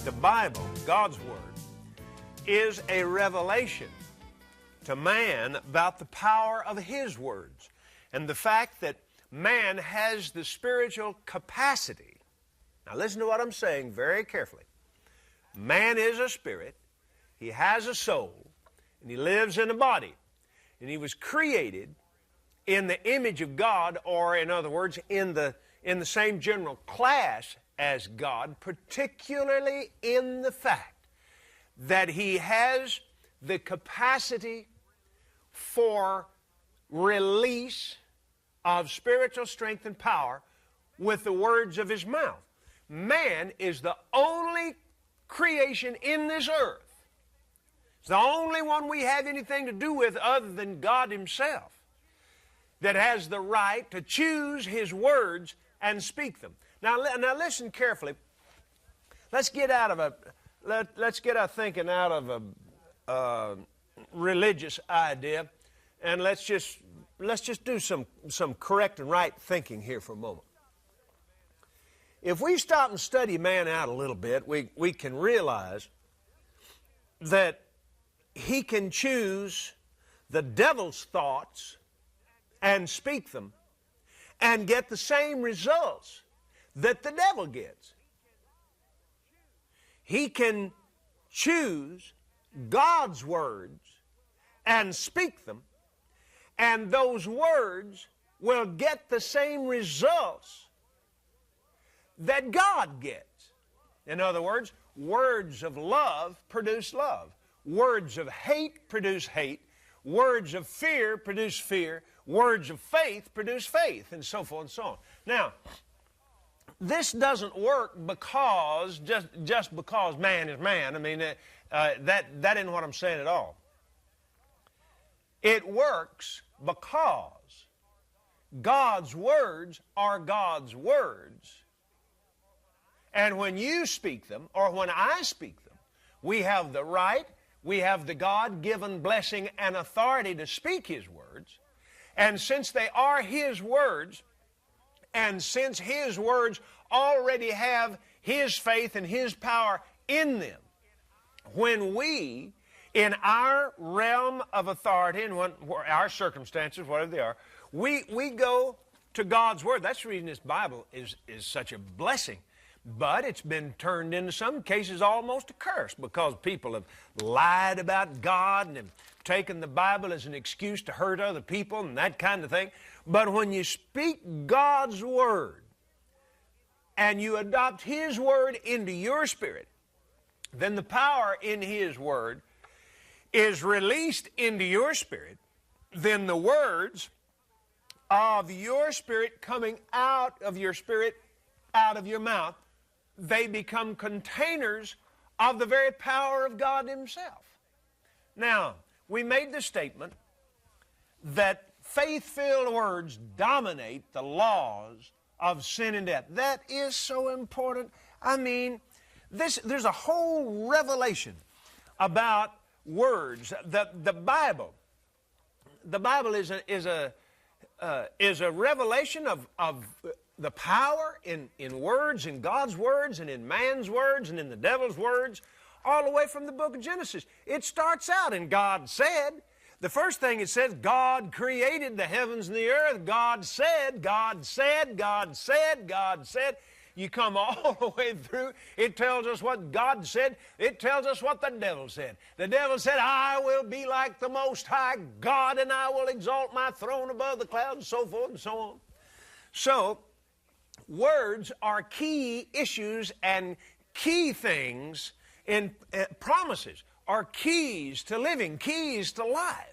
The Bible, God's Word, is a revelation to man about the power of His words and the fact that man has the spiritual capacity. Now listen to what I'm saying very carefully. Man is a spirit, he has a soul, and he lives in a body. And he was created in the image of God, or in other words, in the same general class as God, particularly in the fact that he has the capacity for release of spiritual strength and power with the words of his mouth. Man is the only creation in this earth. It's the only one we have anything to do with other than God Himself that has the right to choose His words and speak them. Now listen carefully. Let's get our thinking out of a religious idea, and let's just do some correct and right thinking here for a moment. If we stop and study man out a little bit, we can realize that he can choose the devil's thoughts and speak them and get the same results that the devil gets. He can choose God's words and speak them, and those words will get the same results that God gets. In other words, words of love produce love. Words of hate produce hate. Words of fear produce fear. Words of faith produce faith, and so forth and so on. Now, this doesn't work because just because man is man. I mean, that isn't what I'm saying at all. It works because God's words are God's words. And when you speak them, or when I speak them, we have the right, we have the God-given blessing and authority to speak His words. And since they are His words, and since His words already have His faith and His power in them, when we, in our realm of authority and our circumstances, whatever they are, we go to God's Word. That's the reason this Bible is such a blessing. But it's been turned into some cases almost a curse because people have lied about God and have taken the Bible as an excuse to hurt other people and that kind of thing. But when you speak God's Word and you adopt His Word into your spirit, then the power in His Word is released into your spirit. Then the words of your spirit coming out of your spirit, out of your mouth, they become containers of the very power of God Himself. Now, we made the statement that faith-filled words dominate the laws of sin and death. That is so important. I mean, there's a whole revelation about words. The Bible is a revelation of the power in words, in God's words, and in man's words, and in the devil's words, all the way from the book of Genesis. It starts out in God said. The first thing it says, God created the heavens and the earth. God said, God said, God said, God said. You come all the way through, it tells us what God said. It tells us what the devil said. The devil said, I will be like the Most High God, and I will exalt my throne above the clouds, and so forth and so on. So, words are key issues and key things in promises, are keys to living, keys to life.